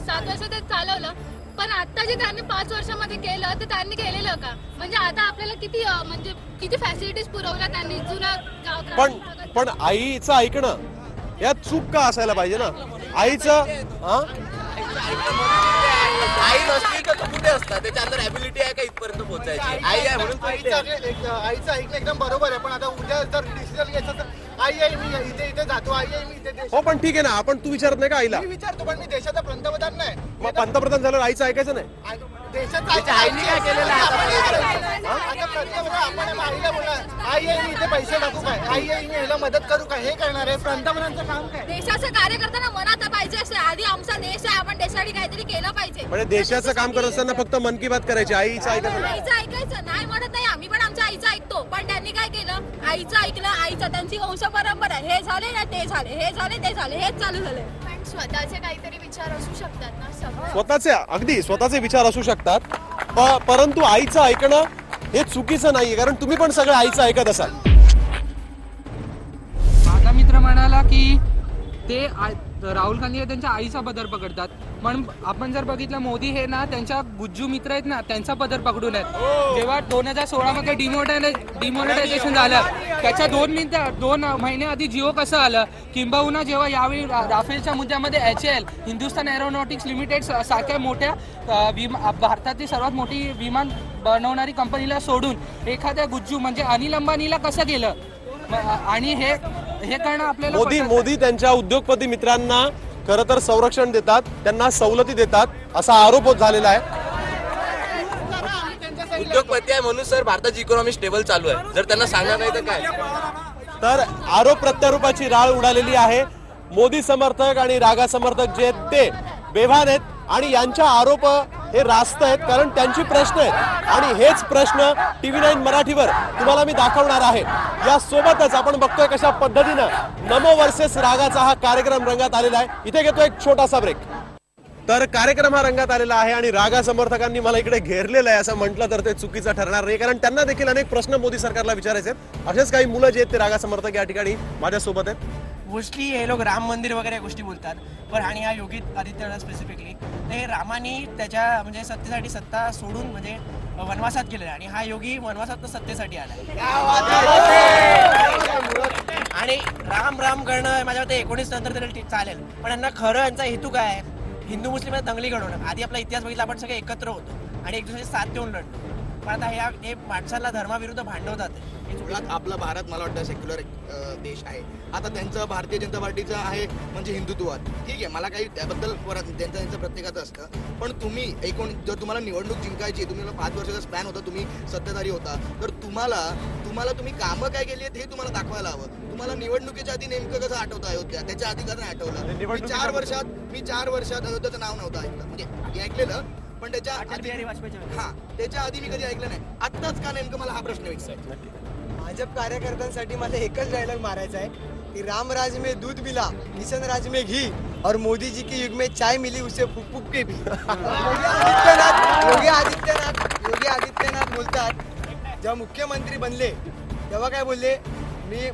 7 वर्ष ते चालवलं, पण आता जे त्यांनी 5 वर्षामध्ये केलं तर त्यांनी केलेलं का? म्हणजे आता आपल्याला किती फॅसिलिटीज पुरवल्या त्यांनी जुना गाव. पण आईचं ऐकणं यात चूक का असायला पाहिजे ना? आईचं आई नसली तर तो कुठे असतात? त्याच्या अंदर ॲबिलिटी आहे का इथपर्यंत पोहोचायची? आई आहे म्हणून आईचं ऐकणं एकदम बरोबर आहे, पण आता उद्या जर डिसिजन घ्यायचं तर आई आहे मी इथे जातो, आई आहे मी इथे. हो पण ठीक आहे ना, आपण तू विचारत नाही का आईला? मी विचारतो, पण मी देशाचा पंतप्रधान नाही. मग पंतप्रधान झाल्यावर आईचं ऐकायचं नाही? देशाचा आईने काय केलेलं आहे? आपण आईला बोलणार आई आहे मी इथे पैसे टाकू काय, आई आहे मी ह्याला मदत करू काय, हे करणार आहे पंतप्रधानांचं काम काय? देशाचं कार्य करताना मनात पाहिजे असते आधी आमचा देश आहे, आपण देशासाठी काहीतरी केलं पाहिजे. म्हणजे देशाचं काम करत असताना फक्त मन की बात करायची, आईचं ऐकायचं नाही? आईचं ऐकायचं नाही म्हणत नाही, आम्ही पण आमच्या आईचं ऐकतो, पण त्यांनी काय केलं आईचं ऐकलं. आईचं त्यांची वंश परंपरा, हे झाले ना ते झाले, हे झाले ते झाले, हेच चालू झाले. पण स्वतःचे काहीतरी विचार असू शकतात ना सगळं. स्वतःचे अगदी स्वतःचे विचार असू शकतात, परंतु आईचं ऐकणं हे चुकीचं नाहीये, कारण तुम्ही पण सगळं आईचं ऐकत असाल. माझा मित्र म्हणाला की ते राहुल गांधी हे त्यांच्या आईचा पदर पकडतात, पण आपण जर बघितलं मोदी हे ना त्यांच्या गुज्जू मित्र आहेत ना त्यांचा पदर पकडून आहेत. जेव्हा 2016 मध्ये डिमॉनिटायझेशन झालं त्याच्या 2 महिने आधी जिओ कसं आलं, किंबहुना जेव्हा यावेळी राफेलच्या मुद्द्यामध्ये HAL हिंदुस्तान एरोनॉटिक्स लिमिटेड सारख्या मोठ्या भारतातील सर्वात मोठी विमान बनवणारी कंपनीला सोडून एखाद्या गुज्जू म्हणजे अनिल अंबानीला कसं केलं, आणि हे करणं आपल्याला मोदी त्यांच्या उद्योगपती मित्रांना खरं तर संरक्षण देतात, त्यांना सवलती देतात असा आरोप झालेला आहे. उद्योगपती आहे म्हणून सर भारताची इकॉनॉमी स्टेबल चालू आहे, जर त्यांना सांगा नाही तर काय? तर आरोप प्रत्यारोपाची राळ उडालेली आहे. मोदी समर्थक आणि रागा समर्थक जे आहेत ते बेभान आहेत आणि यांच्या आरोप हे रास्त आहेत, कारण त्यांची प्रश्न आहेत आणि हेच प्रश्न TV9 मराठीवर तुम्हाला मी दाखवणार आहे. या सोबतच आपण बघतोय कशा पद्धतीनं नमो वर्सेस रागाचा हा कार्यक्रम रंगात आलेला आहे. इथे घेतो एक छोटासा ब्रेक. तर कार्यक्रम हा रंगात आलेला आहे आणि रागा समर्थकांनी मला इकडे घेरलेलं आहे असं म्हटलं तर ते चुकीचं ठरणार नाही, कारण त्यांना देखील अनेक प्रश्न मोदी सरकारला विचारायचे आहेत. असेच काही मुलं जे आहेत ते रागा समर्थक या ठिकाणी माझ्यासोबत आहेत. मोस्टली हे लोक राम मंदिर वगैरे गोष्टी बोलतात, पण आणि हा योगी आदित्यनाथ स्पेसिफिकली ते रामानी त्याच्या म्हणजे सत्तेसाठी सत्ता सोडून म्हणजे वनवासात गेलेला आणि हा योगी वनवासात सत्तेसाठी आला. आणि राम राम करणं माझ्या मते 19 नंतर तरी चालेल, पण यांना खरं यांचा हेतू काय आहे? हिंदू मुस्लिम दंगली घडवणं. आधी आपला इतिहास बघितला, आपण सगळे एकत्र होतो आणि एक दुसऱ्याचे साथ देऊन लढतो, पण आता हे माणसाला धर्माविरुद्ध भांडवतात. मुळात आपला भारत मला वाटतं सेक्युलर देश आहे. आता त्यांचं भारतीय जनता पार्टीचं आहे म्हणजे हिंदुत्वात ठीक आहे, मला काही त्याबद्दल त्यांचं प्रत्येकाचं असतं, पण तुम्ही जर तुम्हाला निवडणूक जिंकायची, तुम्हाला 5 वर्षाचा स्पॅन होता, तुम्ही सत्ताधारी होता, तर तुम्हाला तुम्ही कामं काय केली आहेत हे तुम्हाला दाखवायला हवं. तुम्हाला निवडणुकीच्या आधी नेमकं कसं आठवतं अयोध्या, त्याच्या आधी कसं आठवलं? मी 4 वर्षात अयोध्याचं नाव नव्हतं ऐकलं, म्हणजे ऐकलेलं, पण त्याच्या आधी मी कधी ऐकलं नाही. आत्ताच का नेमकं मला हा प्रश्न विचारायचा. भाजप कार्यकर्त्यांसाठी मला एकच डायलॉग मारायचा आहे कि राम राज में दूध मिला, किशन राज में घी और मोदी जी के युग में चाय मिली उसे फूक फूक के भी. योगी आदित्यनाथ बोलतात, जेव्हा मुख्यमंत्री बनले तेव्हा काय बोलले,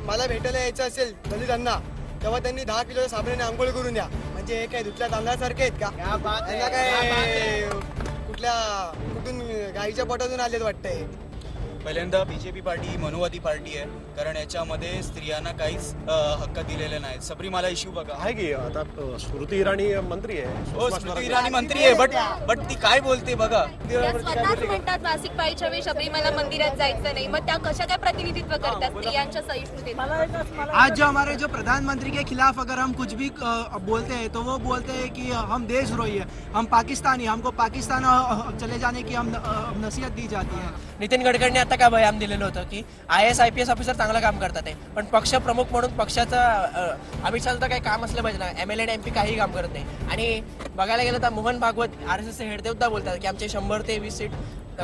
मला भेटायला यायचं असेल दलितांना तेव्हा त्यांनी 10 किलो साबणाने आंघोळ करून द्या. म्हणजे हे काय धुतल्या तांदळासारखे आहेत का? त्यांना काय कुठून गाईच्या पोटातून आलेत वाटतंय. पहिल्यांदा बीजेपी पार्टी ही मनुवादी पार्टी आहे, कारण याच्यामध्ये स्त्रियांना काहीच हक्क दिलेले नाहीत. सबरीमाला इश्यू बघा आहे की आता स्मृती इराणी मंत्री आहे. हो, स्मृती इराणी मंत्री आहे, बट ती काय बोलते बघा. त्या स्वतःच म्हणतात मासिक पाळीच्या वेळी शबरीमाला मंदिरात जायचं नाही, मग त्या कशा काय प्रतिनिधित्व करतात स्त्रियांच्या सहिष्णुतेत? आज जो हमारे जो प्रधानमंत्री के खिलाफ अगर हम कुछ भी बोलते हैं तो वो बोलते हैं कि हम देशद्रोही है, हम पाकिस्तानी, हमको पाकिस्तान चले जाने की हम नसीहत दी जाती है. नितीन गडकरींनी आता काय बयान दिलेलं होतं की IAS IPS ऑफिसर चांगलं काम करतात आहे, पण पक्ष प्रमुख म्हणून पक्षाचं अमित शहा सुद्धा काही काम असलं पाहिजे ना. MLA आणि MP काही काम करत नाही. आणि बघायला गेलं तर मोहन भागवत RSSचे हेड ते सुद्धा बोलतात की आमचे 100 ते 20 सीट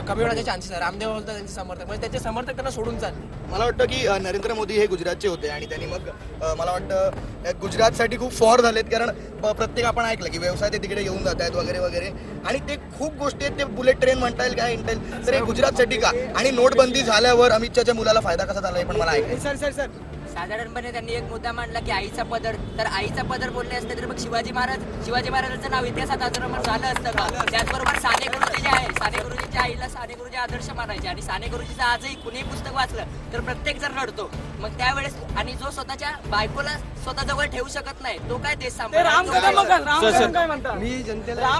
कमी होण्याचे चान्सेस आहे. रामदेव बोलतात त्यांचे समर्थक, म्हणजे त्यांचे समर्थक त्यांना सोडून चालले. मला वाटतं की नरेंद्र मोदी हे गुजरातचे होते आणि त्यांनी मग मला वाटतं गुजरातसाठी खूप फॉर झालेत, कारण प्रत्येक आपण ऐकलं की व्यवसाय ते तिकडे येऊन जात आहेत वगैरे वगैरे, आणि ते खूप गोष्टी आहेत. ते बुलेट ट्रेन म्हणता येईल काय म्हणता येईल, तर हे गुजरातसाठी का, आणि नोटबंदी झाल्यावर अमित शहाच्या मुलाला फायदा कसा झाला हे पण मला ऐकायचं. सर साधारणपणे त्यांनी एक मुद्दा मांडला की आईचा पदर, तर आईचा पदर बोलले असते तर मग शिवाजी महाराजांचं नाव इतिहासात अजरामर झालं असतं का? त्याचबरोबर साने गुरुजी जे आहे, साने गुरुजीच्या आईला साने गुरुजी आदर्श मानायचे, आणि साने गुरुजीचं आजही कुणीही पुस्तक वाचलं तर प्रत्येक जण रडतो. मग त्यावेळेस, आणि जो स्वतःच्या बायकोला स्वतःजवळ ठेवू शकत नाही तो काय देश सांभाळतो? मी जनतेला